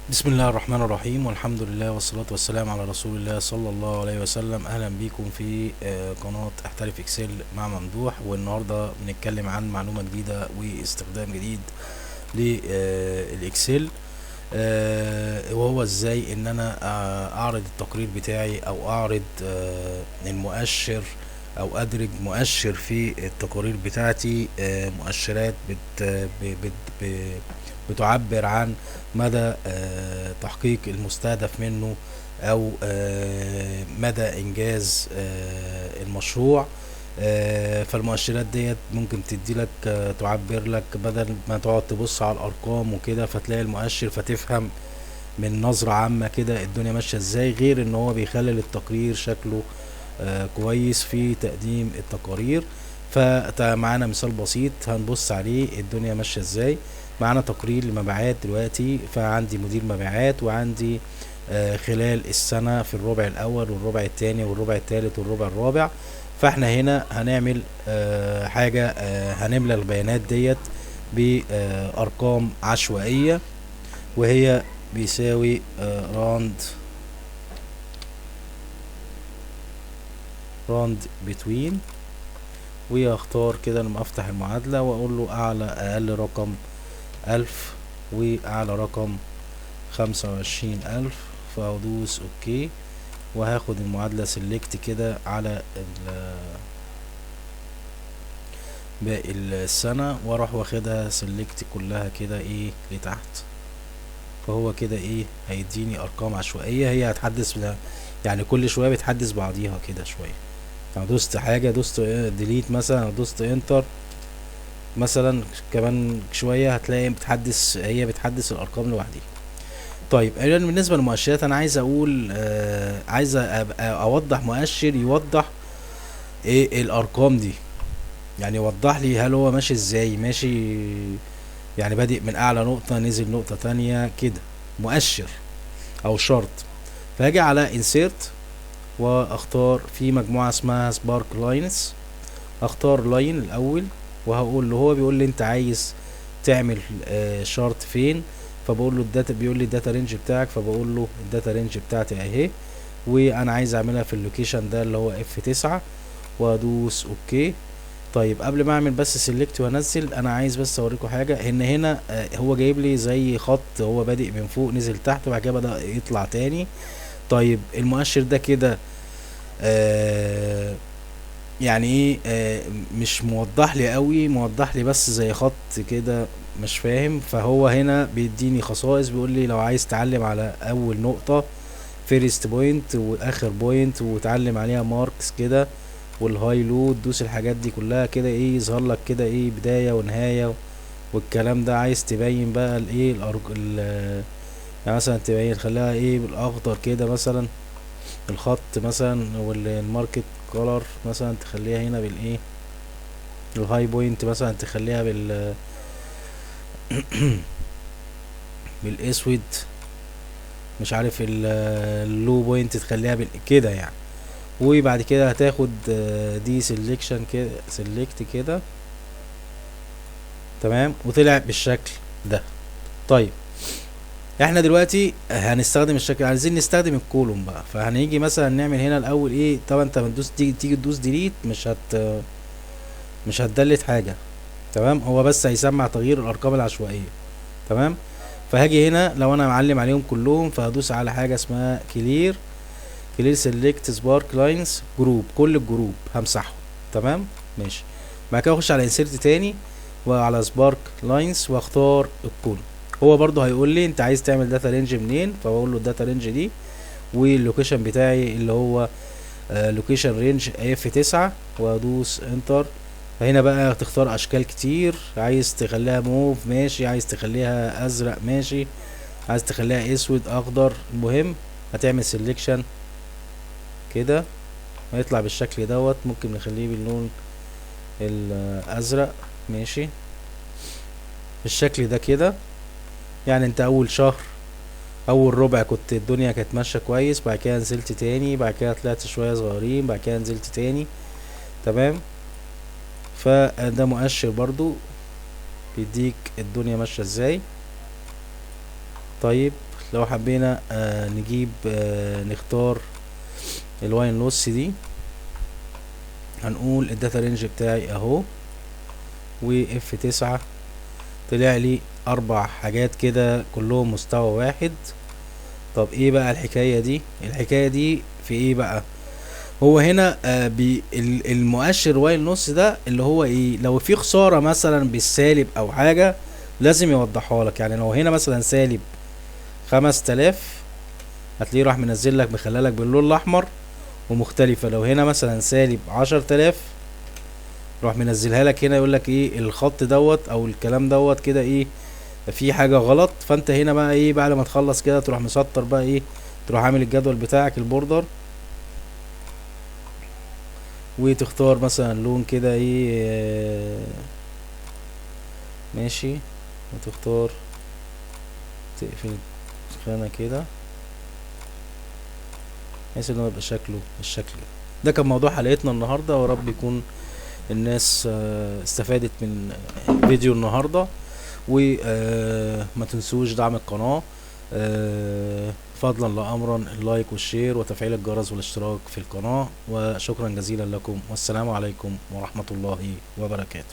بسم الله الرحمن الرحيم، والحمد لله والصلاة والسلام على رسول الله صلى الله عليه وسلم. أهلا بيكم في قناة احترف اكسل مع ممدوح. والنهاردة بنتكلم عن معلومة جديدة واستخدام جديد للإكسل، وهو ازاي ان انا اعرض التقرير بتاعي او اعرض المؤشر او ادرج مؤشر في التقارير بتاعتي. مؤشرات بتعبر عن مدى تحقيق المستهدف منه، او مدى انجاز المشروع. فالمؤشرات ديت ممكن تدي لك تعبر لك بدل ما تقعد تبص على الارقام وكده، فتلاقي المؤشر فتفهم من نظرة عامة كده الدنيا ماشية ازاي، غير ان هو بيخلي التقرير شكله كويس في تقديم التقارير. فمعانا مثال بسيط هنبص عليه الدنيا ماشية ازاي. معانا تقرير المبيعات دلوقتي، فعندي مدير مبيعات وعندي خلال السنة في الربع الاول والربع الثاني والربع الثالث والربع الرابع. فاحنا هنا هنعمل حاجة، هنملى البيانات ديت بأرقام عشوائية، وهي بيساوي راند بتوين. ويختار كده لما افتح المعادلة واقول له اعلى اقل رقم 1000 واعلى رقم 25,000، فهدوس اوكي. وهاخد المعادلة سيلكت كده على باقي السنة، واروح واخدها سيلكت كلها كده ايه لتحت. فهو كده ايه هيديني ارقام عشوائية، هي هتحدث يعني كل شوية بتحدث بعضيها كده شوية. يعني دوست حاجة، دوست ديليت مثلا، دوست انتر مثلا، كمان شوية هتلاقي بتحدث، هي بتحدث الارقام لوحدها. طيب بالنسبة للمؤشرات انا عايز اقول عايز ابقى اوضح مؤشر يوضح ايه الارقام دي، يعني يوضح لي هل هو ماشي ازاي، ماشي يعني بادئ من اعلى نقطة نزل نقطة تانية كده، مؤشر او شرط. فهاجي على insert واختار في مجموعة اسمها سبارك لاينز، اختار لاين الاول وهقول له، هو بيقول لي انت عايز تعمل شارت فين، فبقول له الداتا، بيقول لي الداتا رينج بتاعك، فبقول له الداتا رينج بتاعتي اهي، وانا عايز اعملها في اللوكيشن ده اللي هو F9 وادوس اوكي. طيب قبل ما اعمل بس سيلكت وانزل، انا عايز بس اوريكم حاجه، ان هنا هو جايب لي زي خط، هو بادئ من فوق نزل تحت وبعد كده بدأ يطلع تاني. طيب المؤشر ده كده يعني ايه مش موضح لي قوي، موضح لي بس زي خط كده، مش فاهم. فهو هنا بيديني خصائص، بيقول لي لو عايز تعلم على اول نقطة فيرست بوينت واخر بوينت وتعلم عليها ماركس كده، والهاي لو تدوس الحاجات دي كلها كده ايه يظهر لك كده ايه بداية ونهاية والكلام ده. عايز تبين بقى الايه يعني مثلا تبين خليها ايه بالاخضر كده مثلا الخط مثلا، والماركت كولر مثلا تخليها هنا بالايه، الهاي بوينت مثلا تخليها بالاسود، مش عارف اللو بوينت تخليها كده يعني. وبعد كده هتاخد دي سيلكشن كده، سيلكت كده تمام، وطلع بالشكل ده. طيب احنا دلوقتي هنستخدم الشكل، عايزين نستخدم الكولوم بقى، فهنيجي مثلا نعمل هنا الاول ايه. طبعا انت بتدوس تيجي تدوس ديليت مش هتدلت حاجه، تمام، هو بس هيسمع تغيير الارقام العشوائيه، تمام. فهاجي هنا لو انا معلم عليهم كلهم، فهدوس على حاجه اسمها كلير سيلكت سبارك لاينز جروب، كل الجروب همسحهم، تمام ماشي. بعد كده اخش على انسيرت تاني وعلى سبارك لاينز واختار الكولوم. هو برضو هيقول لي انت عايز تعمل داتا رينج منين، فبقول له الداتا رينج دي، واللوكيشن بتاعي اللي هو لوكيشن رينج F9 وادوس انتر. هنا بقى تختار اشكال كتير، عايز تخليها موف ماشي، عايز تخليها ازرق ماشي، عايز تخليها اسود اخضر، المهم هتعمل سيلكشن كده هيطلع بالشكل دوت. ممكن نخليه باللون الازرق ماشي بالشكل ده كده. يعني انت اول شهر اول ربع كنت الدنيا كانت ماشيه كويس، بعد كده نزلت تاني، بعد كده طلعت شويه صغيرين، بعد كده نزلت تاني، تمام. فده مؤشر برضو بيديك الدنيا ماشيه ازاي. طيب لو حبينا نجيب نختار الواين لوس دي، هنقول الداتا رينج بتاعي اهو، واف 9 طلع لي 4 حاجات كده كلهم مستوى واحد. طب ايه بقى الحكاية دي؟ الحكاية دي في ايه بقى؟ هو هنا المؤشر وايل نص ده اللي هو ايه، لو في خسارة مثلا بالسالب او حاجة لازم يوضحها لك. يعني لو هنا مثلا سالب 5000 هتلاقيه راح منزل لك مخلالك باللون الاحمر ومختلفة. لو هنا مثلا سالب 10000 راح منزلها لك هنا يقول لك ايه الخط دوت او الكلام دوت كده ايه في حاجة غلط. فانت هنا بقى ايه بعد ما تخلص كده تروح مسطر بقى ايه، تروح عامل الجدول بتاعك البوردر، وتختار مثلا لون كده ايه ماشي، وتختار تقفل الخانة كده بحيث ان هو يبقى شكله بالشكل ده. ده كان موضوع حلقتنا النهاردة، ورب يكون الناس استفادت من فيديو النهاردة. وما تنسوش دعم القناة فضلا لا امرا، اللايك والشير وتفعيل الجرس والاشتراك في القناة. وشكرا جزيلا لكم، والسلام عليكم ورحمة الله وبركاته.